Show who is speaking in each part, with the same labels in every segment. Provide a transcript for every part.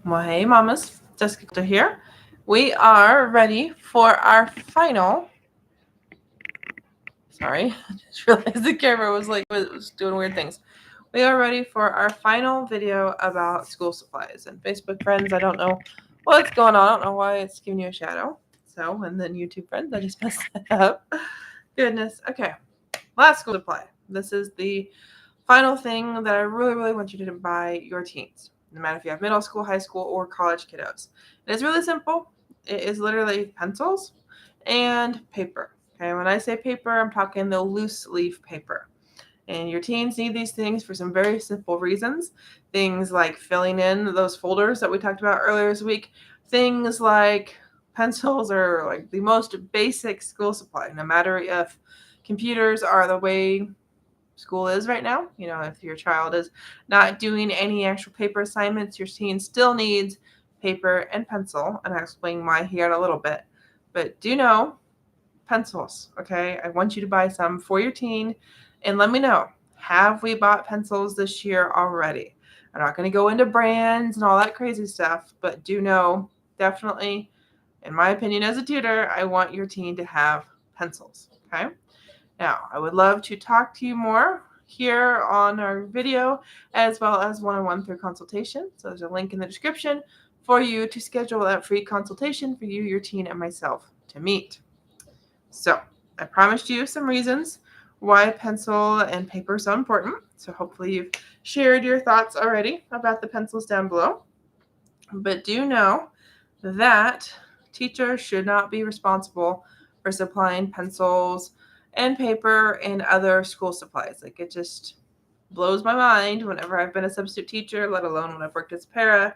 Speaker 1: Well, hey, mamas. Jessyka Coulter here. We are ready for our final. Sorry, I just realized the camera was doing weird things. We are ready for our final video about school supplies. And Facebook friends, I don't know what's going on. I don't know why it's giving you a shadow. So, and then YouTube friends, I just messed that up. Goodness. Okay, last school supply. This is the final thing that I really want you to buy your teens, no matter if you have middle school, high school, or college kiddos. And it's really simple. It is literally pencils and paper. Okay, when I say paper, I'm talking the loose leaf paper. And your teens need these things for some very simple reasons. Things like filling in those folders that we talked about earlier this week. Things like pencils are like the most basic school supply, no matter if computers are the way school is right now. If your child is not doing any actual paper assignments, your teen still needs paper and pencil. And I'll explain why here in a little bit. But do know pencils, okay? I want you to buy some for your teen and let me know, have we bought pencils this year already? I'm not going to go into brands and all that crazy stuff, but do know, definitely, in my opinion as a tutor, I want your teen to have pencils, okay? Now, I would love to talk to you more here on our video as well as one-on-one through consultation. So there's a link in the description for you to schedule that free consultation for you, your teen, and myself to meet. So I promised you some reasons why pencil and paper are so important. So hopefully you've shared your thoughts already about the pencils down below. But do know that teachers should not be responsible for supplying pencils and paper and other school supplies. Like, it just blows my mind whenever I've been a substitute teacher, let alone when I've worked as a para.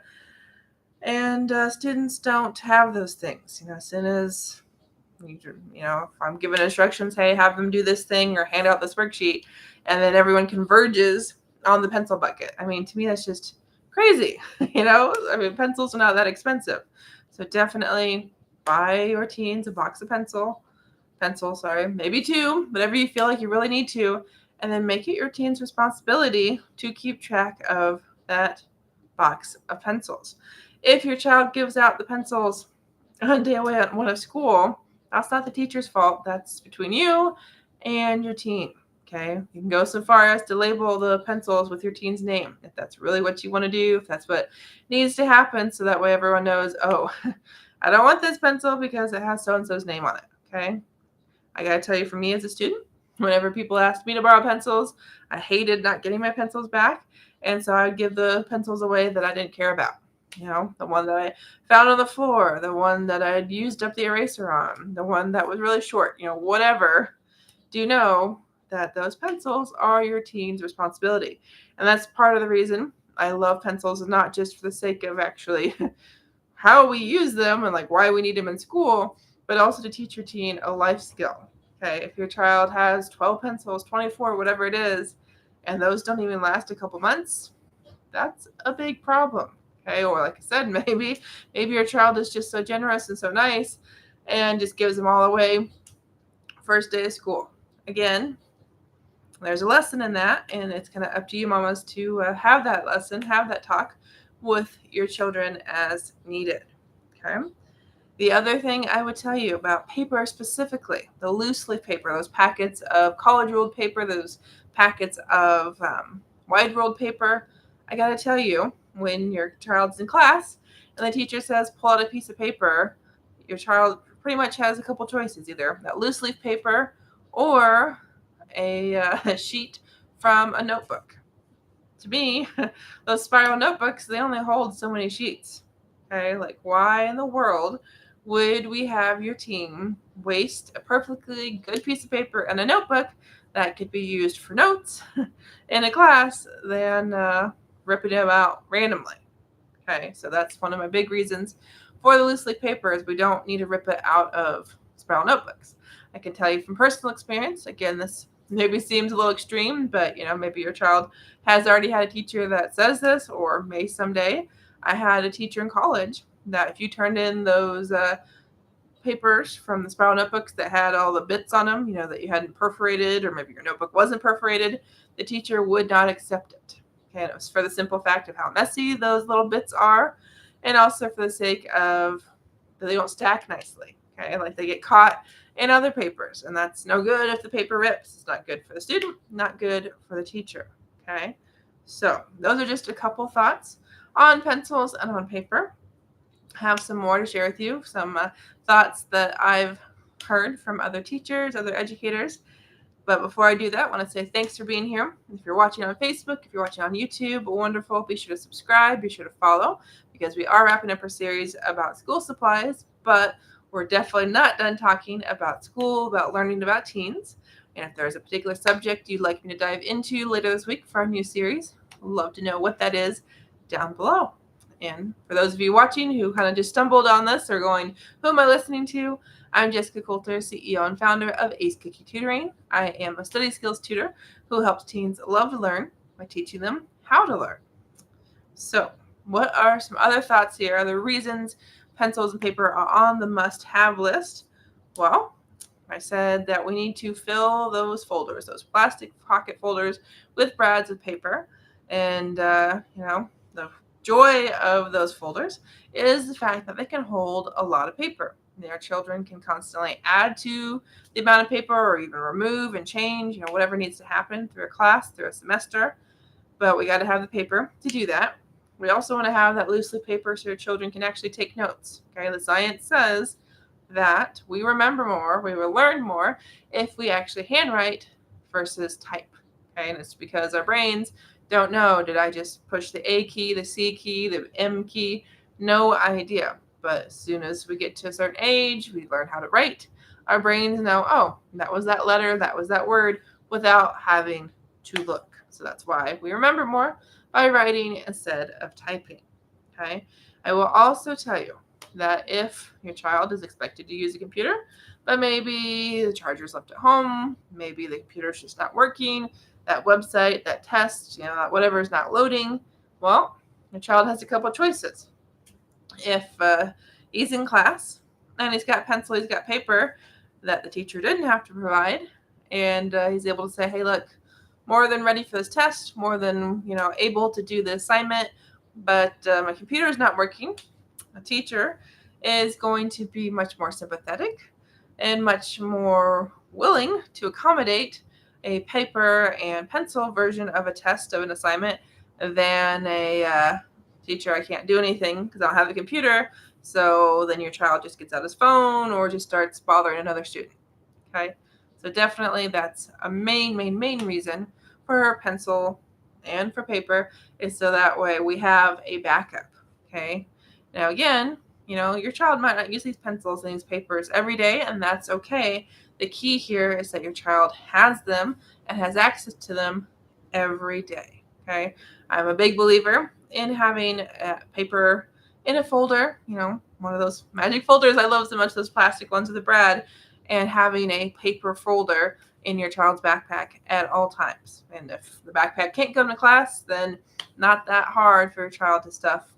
Speaker 1: And students don't have those things. As soon as if I'm given instructions, hey, have them do this thing or hand out this worksheet, and then everyone converges on the pencil bucket. I mean, to me, that's just crazy. Pencils are not that expensive. So definitely buy your teens a box of pencil, maybe two, whatever you feel like you really need to, and then make it your teen's responsibility to keep track of that box of pencils. If your child gives out the pencils one day away at one of school, that's not the teacher's fault. That's between you and your teen. Okay, you can go so far as to label the pencils with your teen's name if that's really what you want to do, if that's what needs to happen, so that way everyone knows, oh, I don't want this pencil because it has so-and-so's name on it. Okay, I gotta tell you, for me as a student, whenever people asked me to borrow pencils, I hated not getting my pencils back, and so I would give the pencils away that I didn't care about. The one that I found on the floor, the one that I had used up the eraser on, the one that was really short, whatever. Do know that those pencils are your teen's responsibility. And that's part of the reason I love pencils, and not just for the sake of actually how we use them and like why we need them in school, but also to teach your teen a life skill. Okay, if your child has 12 pencils, 24, whatever it is, and those don't even last a couple months, that's a big problem. Okay, or like I said, maybe your child is just so generous and so nice and just gives them all away first day of school. Again, there's a lesson in that, and it's kind of up to you, mamas, to have that lesson, have that talk with your children as needed. Okay. The other thing I would tell you about paper specifically, the loose leaf paper, those packets of college ruled paper, those packets of wide ruled paper, I got to tell you, when your child's in class and the teacher says, pull out a piece of paper, your child pretty much has a couple choices, either that loose leaf paper or a sheet from a notebook. To me, those spiral notebooks, they only hold so many sheets. Okay, like, why in the world would we have your teen waste a perfectly good piece of paper and a notebook that could be used for notes in a class than ripping them out randomly? Okay, so that's one of my big reasons for the loose leaf paper, is we don't need to rip it out of spiral notebooks. I can tell you from personal experience, again, this maybe seems a little extreme, but maybe your child has already had a teacher that says this, or may someday. I had a teacher in college that if you turned in those papers from the spiral notebooks that had all the bits on them, that you hadn't perforated, or maybe your notebook wasn't perforated, the teacher would not accept it. Okay, and it was for the simple fact of how messy those little bits are. and also for the sake of that they don't stack nicely. Okay, like they get caught in other papers, and that's no good if the paper rips. It's not good for the student, not good for the teacher. Okay, so those are just a couple thoughts on pencils and on paper. I have some more to share with you, some thoughts that I've heard from other teachers, other educators. But before I do that, I want to say thanks for being here. If you're watching on Facebook, if you're watching on YouTube, wonderful. Be sure to subscribe, be sure to follow, because we are wrapping up our series about school supplies, but we're definitely not done talking about school, about learning about teens. And if there's a particular subject you'd like me to dive into later this week for our new series, I'd love to know what that is down below. And for those of you watching who kind of just stumbled on this or going, who am I listening to? I'm Jessyka Coulter, CEO and founder of Ace Cookie Tutoring. I am a study skills tutor who helps teens love to learn by teaching them how to learn. So, what are some other thoughts here? Other reasons pencils and paper are on the must-have list? Well, I said that we need to fill those folders, those plastic pocket folders, with brads of paper. And, the joy of those folders is the fact that they can hold a lot of paper. Their children can constantly add to the amount of paper or even remove and change, whatever needs to happen through a class, through a semester. But we got to have the paper to do that. We also want to have that loose leaf paper so your children can actually take notes. Okay, the science says that we remember more, we will learn more if we actually handwrite versus type. Okay, and it's because our brains don't know, did I just push the A key, the C key, the M key? No idea. But as soon as we get to a certain age, we learn how to write. Our brains know, oh, that was that letter, that was that word, without having to look. So that's why we remember more by writing instead of typing. Okay. I will also tell you that if your child is expected to use a computer, but maybe the charger's left at home, maybe the computer's just not working, that website, that test, that whatever is not loading, well, your child has a couple of choices. If he's in class and he's got pencil, he's got paper that the teacher didn't have to provide, and he's able to say, hey, look, more than ready for this test, more than able to do the assignment, but my computer is not working. A teacher is going to be much more sympathetic and much more willing to accommodate a paper and pencil version of a test of an assignment than a teacher, I can't do anything because I don't have a computer. So then your child just gets out his phone or just starts bothering another student. Okay. So definitely that's a main reason for pencil and for paper, is so that way we have a backup. Okay. Now again, your child might not use these pencils and these papers every day, and that's okay. The key here is that your child has them and has access to them every day. Okay. I'm a big believer in having paper in a folder, one of those magic folders I love so much, those plastic ones with the brad, and having a paper folder in your child's backpack at all times. And if the backpack can't come to class, then not that hard for your child to stuff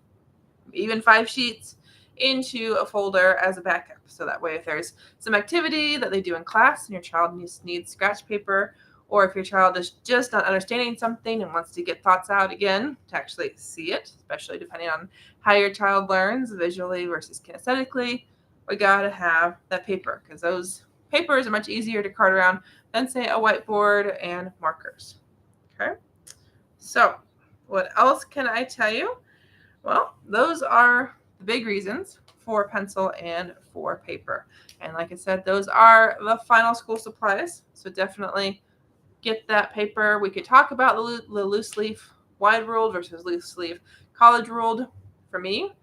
Speaker 1: even 5 sheets into a folder as a backup. So that way, if there's some activity that they do in class and your child needs scratch paper, or if your child is just not understanding something and wants to get thoughts out again, to actually see it, especially depending on how your child learns visually versus kinesthetically, we got to have that paper, because those papers are much easier to cart around than, say, a whiteboard and markers. Okay. So what else can I tell you? Well, those are the big reasons for pencil and for paper. And like I said, those are the final school supplies. So definitely get that paper. We could talk about the loose leaf wide ruled versus loose leaf college ruled. For me,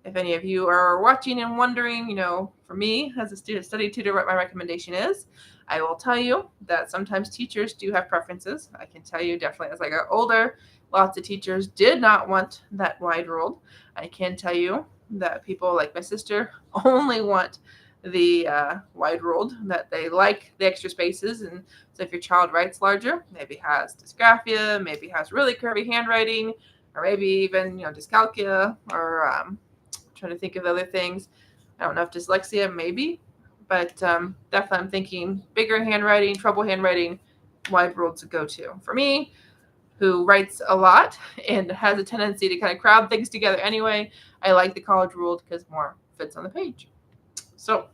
Speaker 1: if any of you are watching and wondering, for me as a student study tutor, what my recommendation is, I will tell you that sometimes teachers do have preferences. I can tell you definitely as I got older, lots of teachers did not want that wide ruled. I can tell you that people like my sister only want the wide ruled, that they like the extra spaces. And so if your child writes larger, maybe has dysgraphia, maybe has really curvy handwriting, or maybe even dyscalculia, or trying to think of other things. I don't know if dyslexia, maybe, but definitely I'm thinking bigger handwriting, trouble handwriting, wide ruled to go to. For me, who writes a lot and has a tendency to kind of crowd things together anyway. I like the college ruled because more fits on the page. So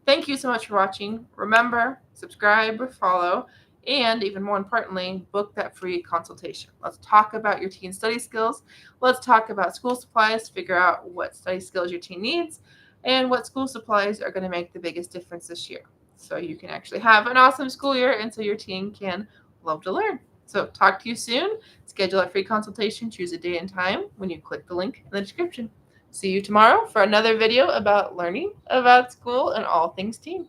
Speaker 1: thank you so much for watching. Remember, subscribe, follow, and even more importantly, book that free consultation. Let's talk about your teen study skills. Let's talk about school supplies, figure out what study skills your teen needs, and what school supplies are going to make the biggest difference this year. So you can actually have an awesome school year and so your teen can love to learn. So talk to you soon. Schedule a free consultation. Choose a date and time when you click the link in the description. See you tomorrow for another video about learning about school and all things teen.